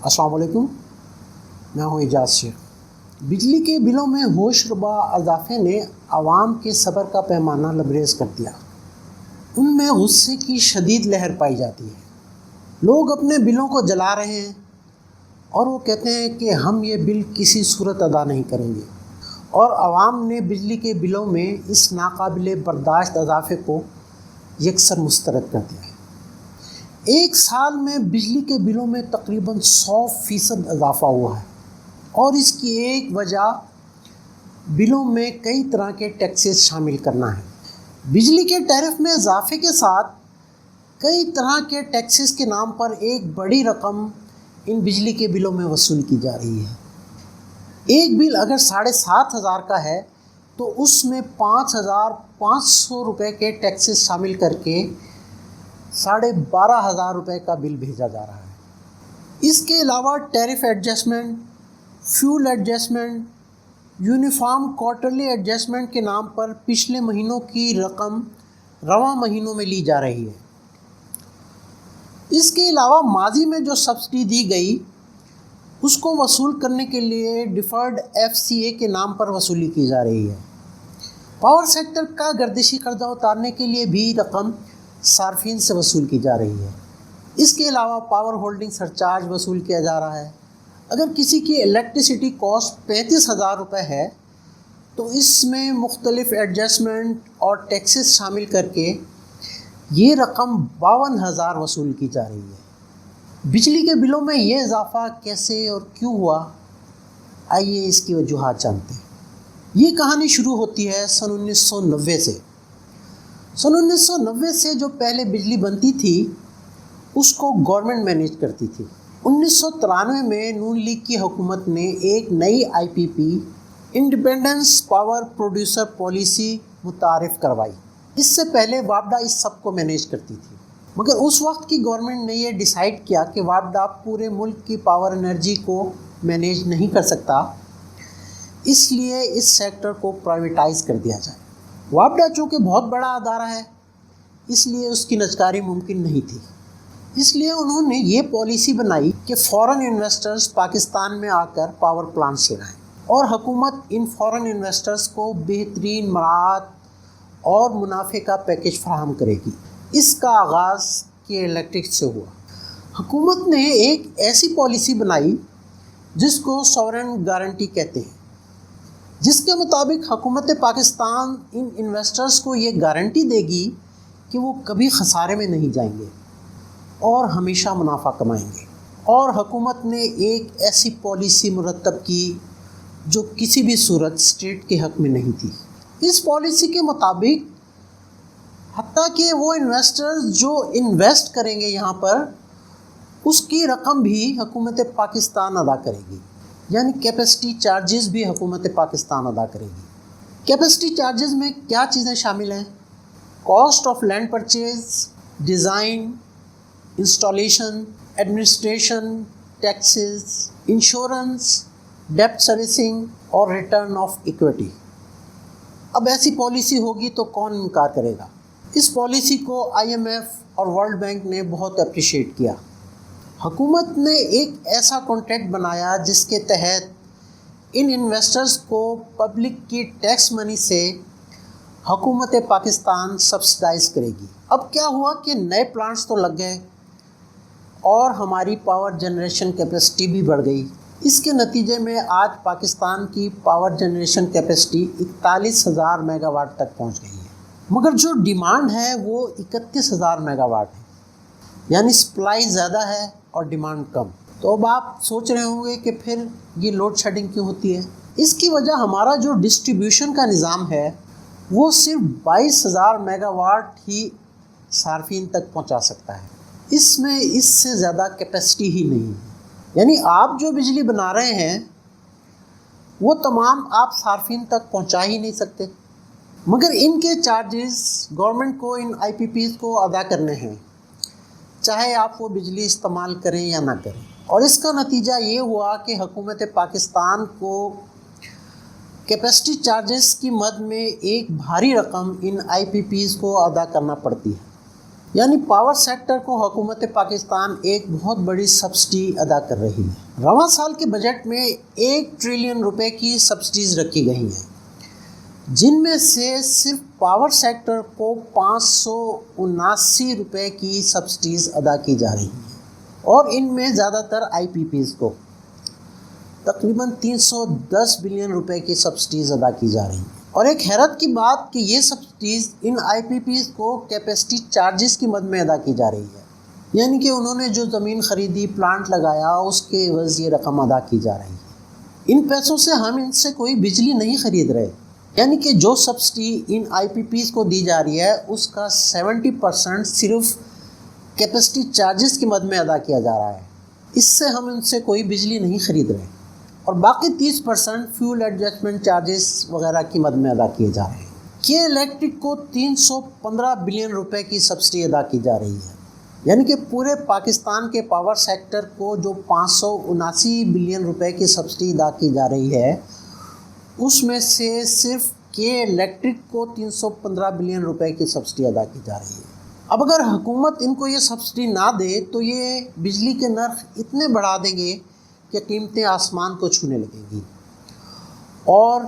السلام علیکم، میں ہوں اعجاز شیخ۔ بجلی کے بلوں میں ہوش ربا اضافے نے عوام کے صبر کا پیمانہ لبریز کر دیا۔ ان میں غصے کی شدید لہر پائی جاتی ہے۔ لوگ اپنے بلوں کو جلا رہے ہیں اور وہ کہتے ہیں کہ ہم یہ بل کسی صورت ادا نہیں کریں گے، اور عوام نے بجلی کے بلوں میں اس ناقابل برداشت اضافے کو یکسر مسترد کر دیا ہے۔ ایک سال میں بجلی کے بلوں میں تقریباً 100% اضافہ ہوا ہے، اور اس کی ایک وجہ بلوں میں کئی طرح کے ٹیکسز شامل کرنا ہے۔ بجلی کے ٹیرف میں اضافے کے ساتھ کئی طرح کے ٹیکسز کے نام پر ایک بڑی رقم ان بجلی کے بلوں میں وصول کی جا رہی ہے۔ ایک بل اگر 7,500 کا ہے تو اس میں 5,500 روپے کے ٹیکسز شامل کر کے 12,500 روپے کا بل بھیجا جا رہا ہے۔ اس کے علاوہ tariff adjustment, fuel adjustment, uniform quarterly adjustment کے نام پر پچھلے مہینوں کی رقم رواں مہینوں میں لی جا رہی ہے۔ اس کے علاوہ ماضی میں جو سبسڈی دی گئی اس کو وصول کرنے کے لیے ڈیفرڈ FCA کے نام پر وصولی کی جا رہی ہے۔ پاور سیکٹر کا گردشی قرضہ اتارنے کے لیے بھی رقم صارفین سے وصول کی جا رہی ہے۔ اس کے علاوہ پاور ہولڈنگ سرچارج وصول کیا جا رہا ہے۔ اگر کسی کی الیکٹریسٹی کاسٹ 35,000 روپے ہے تو اس میں مختلف ایڈجسٹمنٹ اور ٹیکسز شامل کر کے یہ رقم 52,000 وصول کی جا رہی ہے۔ بجلی کے بلوں میں یہ اضافہ کیسے اور کیوں ہوا، آئیے اس کی وجوہات جانتے ہیں۔ یہ کہانی شروع ہوتی ہے سن 1990 سے۔ سن 1990 سے جو پہلے بجلی بنتی تھی اس کو گورنمنٹ مینیج کرتی تھی۔ 1993 میں نون لیگ کی حکومت نے ایک نئی IPP independence power producer policy متعارف کروائی۔ اس سے پہلے واپڈا اس سب کو مینیج کرتی تھی، مگر اس وقت کی گورنمنٹ نے یہ ڈیسائیڈ کیا کہ واپڈا پورے ملک کی پاور انرجی کو مینیج نہیں کر سکتا، اس لیے اس سیکٹر کو پرائیویٹائز کر دیا جائے۔ واپڈا چونکہ بہت بڑا ادارہ ہے اس لیے اس کی نجکاری ممکن نہیں تھی، اس لیے انہوں نے یہ پالیسی بنائی کہ فورن انویسٹرز پاکستان میں آ کر پاور پلانٹس لگائیں، اور حکومت ان فورن انویسٹرز کو بہترین مراعات اور منافع کا پیکیج فراہم کرے گی۔ اس کا آغاز کے الیکٹرک سے ہوا۔ حکومت نے ایک ایسی پالیسی بنائی جس کو سورن گارنٹی کہتے ہیں، جس کے مطابق حکومت پاکستان ان انویسٹرز کو یہ گارنٹی دے گی کہ وہ کبھی خسارے میں نہیں جائیں گے اور ہمیشہ منافع کمائیں گے۔ اور حکومت نے ایک ایسی پالیسی مرتب کی جو کسی بھی صورت اسٹیٹ کے حق میں نہیں تھی۔ اس پالیسی کے مطابق حتیٰ کہ وہ انویسٹرز جو انویسٹ کریں گے یہاں پر اس کی رقم بھی حکومت پاکستان ادا کرے گی، یعنی کیپیسٹی چارجز بھی حکومت پاکستان ادا کرے گی۔ کیپیسٹی چارجز میں کیا چیزیں شامل ہیں؟ Cost of land purchase, design, installation, administration, taxes, insurance, ڈیپٹ سروسنگ اور ریٹرن آف ایکویٹی۔ اب ایسی پالیسی ہوگی تو کون انکار کرے گا؟ اس پالیسی کو IMF اور ورلڈ بینک نے بہت اپریشیٹ کیا۔ حکومت نے ایک ایسا کانٹریکٹ بنایا جس کے تحت ان انویسٹرز کو پبلک کی ٹیکس منی سے حکومت پاکستان سبسڈائز کرے گی۔ اب کیا ہوا کہ نئے پلانٹس تو لگ گئے اور ہماری پاور جنریشن کیپیسٹی بھی بڑھ گئی۔ اس کے نتیجے میں آج پاکستان کی power generation capacity 41,000 mega what تک پہنچ گئی ہے، مگر جو ڈیمانڈ ہے وہ 31,000 میگا واٹ ہے، یعنی سپلائی زیادہ ہے اور ڈیمانڈ کم۔ تو اب آپ سوچ رہے ہوں گے کہ پھر یہ لوڈ شیڈنگ کیوں ہوتی ہے؟ اس کی وجہ ہمارا جو ڈسٹریبیوشن کا نظام ہے وہ صرف 22,000 میگا واٹ ہی صارفین تک پہنچا سکتا ہے۔ اس میں اس سے زیادہ کیپیسٹی ہی نہیں ہے، یعنی آپ جو بجلی بنا رہے ہیں وہ تمام آپ صارفین تک پہنچا ہی نہیں سکتے، مگر ان کے چارجز گورنمنٹ کو ان IPPs کو ادا کرنے ہیں، چاہے آپ وہ بجلی استعمال کریں یا نہ کریں۔ اور اس کا نتیجہ یہ ہوا کہ حکومت پاکستان کو کیپیسٹی چارجز کی مد میں ایک بھاری رقم ان IPPs کو ادا کرنا پڑتی ہے۔ یعنی پاور سیکٹر کو حکومت پاکستان ایک بہت بڑی سبسڈی ادا کر رہی ہے۔ رواں سال کے بجٹ میں 1 ٹریلین روپے کی سبسڈیز رکھی گئی ہیں، جن میں سے صرف پاور سیکٹر کو 579 روپے کی سبسڈیز ادا کی جا رہی ہیں، اور ان میں زیادہ تر آئی پی پیز کو تقریباً 310 بلین روپے کی سبسڈیز ادا کی جا رہی ہیں۔ اور ایک حیرت کی بات کہ یہ سبسڈیز ان آئی پی پیز کو کیپیسٹی چارجز کی مد میں ادا کی جا رہی ہے، یعنی کہ انہوں نے جو زمین خریدی، پلانٹ لگایا، اس کے عوض یہ رقم ادا کی جا رہی ہے۔ ان پیسوں سے ہم ان سے کوئی بجلی نہیں خرید رہے، یعنی کہ جو سبسڈی ان آئی پی پیز کو دی جا رہی ہے اس کا 70% صرف کیپیسٹی چارجز کی مد میں ادا کیا جا رہا ہے، اس سے ہم ان سے کوئی بجلی نہیں خرید رہے، اور باقی 30% فیول ایڈجسٹمنٹ چارجز وغیرہ کی مد میں ادا کیے جا رہے ہیں۔ کے الیکٹرک کو 315 بلین روپے کی سبسڈی ادا کی جا رہی ہے، یعنی کہ پورے پاکستان کے پاور سیکٹر کو جو 579 بلین روپے کی سبسڈی ادا کی جا رہی ہے، اس میں سے صرف کے الیکٹرک کو 315 بلین روپے کی سبسڈی ادا کی جا رہی ہے۔ اب اگر حکومت ان کو یہ سبسڈی نہ دے تو یہ بجلی کے نرخ اتنے بڑھا دیں گے کہ قیمتیں آسمان کو چھونے لگیں گی، اور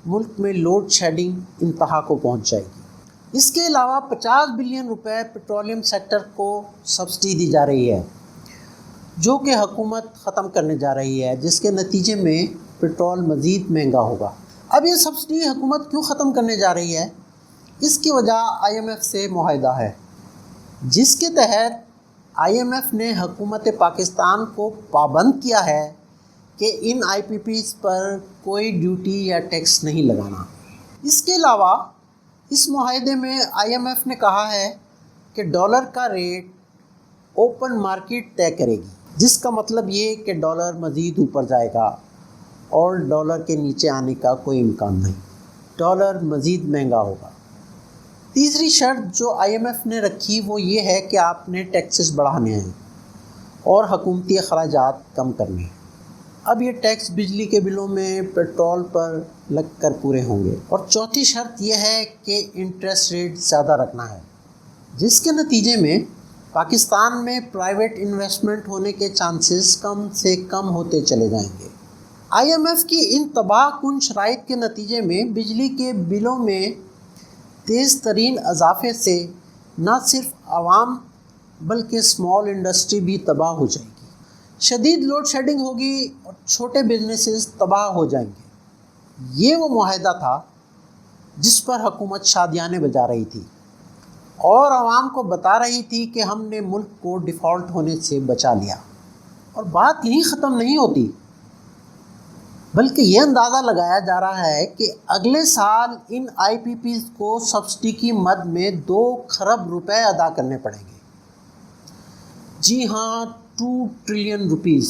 ملک میں لوڈ شیڈنگ انتہا کو پہنچ جائے گی۔ اس کے علاوہ 50 بلین روپے پیٹرولیم سیکٹر کو سبسڈی دی جا رہی ہے، جو کہ حکومت ختم کرنے جا رہی ہے، جس کے نتیجے میں پیٹرول مزید مہنگا ہوگا۔ اب یہ سبسڈی حکومت کیوں ختم کرنے جا رہی ہے؟ اس کی وجہ آئی ایم ایف سے معاہدہ ہے، جس کے تحت آئی ایم ایف نے حکومت پاکستان کو پابند کیا ہے کہ ان آئی پی پیز پر کوئی ڈیوٹی یا ٹیکس نہیں لگانا۔ اس کے علاوہ اس معاہدے میں آئی ایم ایف نے کہا ہے کہ ڈالر کا ریٹ اوپن مارکیٹ طے کرے گی، جس کا مطلب یہ کہ ڈالر مزید اوپر جائے گا اور ڈالر کے نیچے آنے کا کوئی امکان نہیں، ڈالر مزید مہنگا ہوگا۔ تیسری شرط جو آئی ایم ایف نے رکھی وہ یہ ہے کہ آپ نے ٹیکسز بڑھانے ہیں اور حکومتی اخراجات کم کرنے ہیں۔ اب یہ ٹیکس بجلی کے بلوں میں، پیٹرول پر لگ کر پورے ہوں گے۔ اور چوتھی شرط یہ ہے کہ انٹرسٹ ریٹ زیادہ رکھنا ہے، جس کے نتیجے میں پاکستان میں پرائیویٹ انویسٹمنٹ ہونے کے چانسز کم سے کم ہوتے چلے جائیں گے۔ آئی ایم ایف کی ان تباہ کن شرائط کے نتیجے میں بجلی کے بلوں میں تیز ترین اضافے سے نہ صرف عوام بلکہ اسمال انڈسٹری بھی تباہ ہو جائے گی، شدید لوڈ شیڈنگ ہوگی اور چھوٹے بزنسز تباہ ہو جائیں گے۔ یہ وہ معاہدہ تھا جس پر حکومت شادیانے بجا رہی تھی اور عوام کو بتا رہی تھی کہ ہم نے ملک کو ڈیفالٹ ہونے سے بچا لیا۔ اور بات یہیں ختم نہیں ہوتی، بلکہ یہ اندازہ لگایا جا رہا ہے کہ اگلے سال ان آئی پی پیز کو سبسڈی کی مد میں 2 کھرب روپے ادا کرنے پڑیں گے۔ جی ہاں، 2 ٹریلین روپیز۔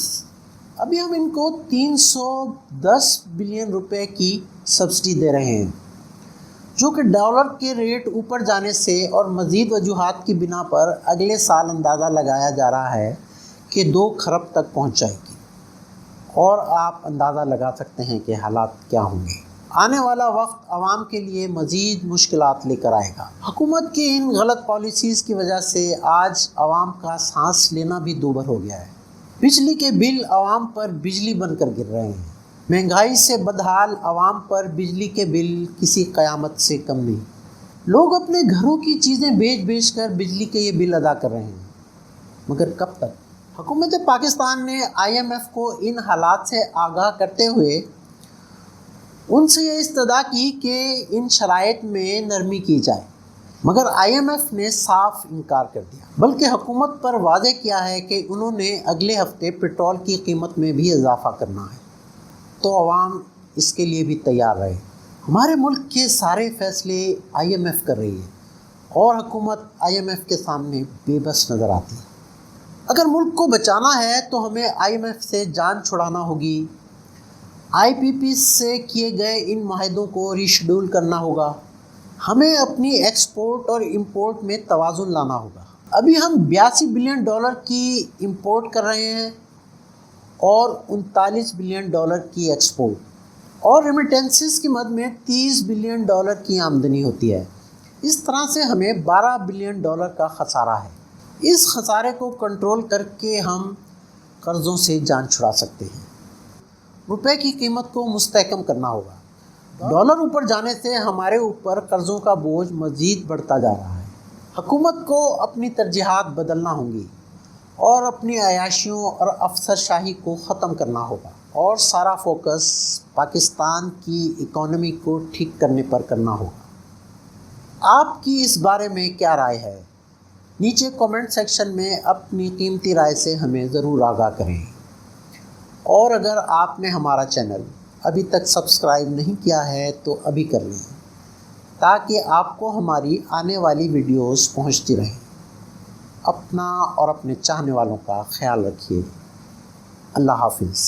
ابھی ہم ان کو 310 بلین روپے کی سبسڈی دے رہے ہیں، جو کہ ڈالر کے ریٹ اوپر جانے سے اور مزید وجوہات کی بنا پر اگلے سال اندازہ لگایا جا رہا ہے کہ 2 کھرب تک پہنچ جائے گی، اور آپ اندازہ لگا سکتے ہیں کہ حالات کیا ہوں گے۔ آنے والا وقت عوام کے لیے مزید مشکلات لے کر آئے گا۔ حکومت کی ان غلط پالیسیز کی وجہ سے آج عوام کا سانس لینا بھی دوبر ہو گیا ہے۔ بجلی کے بل عوام پر بجلی بن کر گر رہے ہیں۔ مہنگائی سے بدحال عوام پر بجلی کے بل کسی قیامت سے کم نہیں۔ لوگ اپنے گھروں کی چیزیں بیچ کر بجلی کے یہ بل ادا کر رہے ہیں، مگر کب تک؟ حکومت پاکستان نے آئی ایم ایف کو ان حالات سے آگاہ کرتے ہوئے ان سے یہ استدعا کی کہ ان شرائط میں نرمی کی جائے، مگر آئی ایم ایف نے صاف انکار کر دیا، بلکہ حکومت پر واضح کیا ہے کہ انہوں نے اگلے ہفتے پیٹرول کی قیمت میں بھی اضافہ کرنا ہے، تو عوام اس کے لیے بھی تیار رہے۔ ہمارے ملک کے سارے فیصلے آئی ایم ایف کر رہی ہے اور حکومت آئی ایم ایف کے سامنے بے بس نظر آتی ہے۔ اگر ملک کو بچانا ہے تو ہمیں آئی ایم ایف سے جان چھڑانا ہوگی، آئی پی پی سے کیے گئے ان معاہدوں کو ری شیڈول کرنا ہوگا، ہمیں اپنی ایکسپورٹ اور امپورٹ میں توازن لانا ہوگا۔ ابھی ہم 82 بلین ڈالر کی امپورٹ کر رہے ہیں اور 39 بلین ڈالر کی ایکسپورٹ، اور ریمیٹنسز کی مد میں 30 بلین ڈالر کی آمدنی ہوتی ہے۔ اس طرح سے ہمیں $12 بلین کا خسارہ ہے۔ اس خسارے کو کنٹرول کر کے ہم قرضوں سے جان چھڑا سکتے ہیں۔ روپے کی قیمت کو مستحکم کرنا ہوگا۔ ڈالر اوپر جانے سے ہمارے اوپر قرضوں کا بوجھ مزید بڑھتا جا رہا ہے۔ حکومت کو اپنی ترجیحات بدلنا ہوں گی اور اپنی عیاشیوں اور افسر شاہی کو ختم کرنا ہوگا، اور سارا فوکس پاکستان کی اکانومی کو ٹھیک کرنے پر کرنا ہوگا۔ آپ کی اس بارے میں کیا رائے ہے؟ نیچے کامنٹ سیکشن میں اپنی قیمتی رائے سے ہمیں ضرور آگاہ کریں، اور اگر آپ نے ہمارا چینل ابھی تک سبسکرائب نہیں کیا ہے تو ابھی کر لیں، تاکہ آپ کو ہماری آنے والی ویڈیوز پہنچتی رہیں۔ اپنا اور اپنے چاہنے والوں کا خیال رکھیے۔ اللہ حافظ۔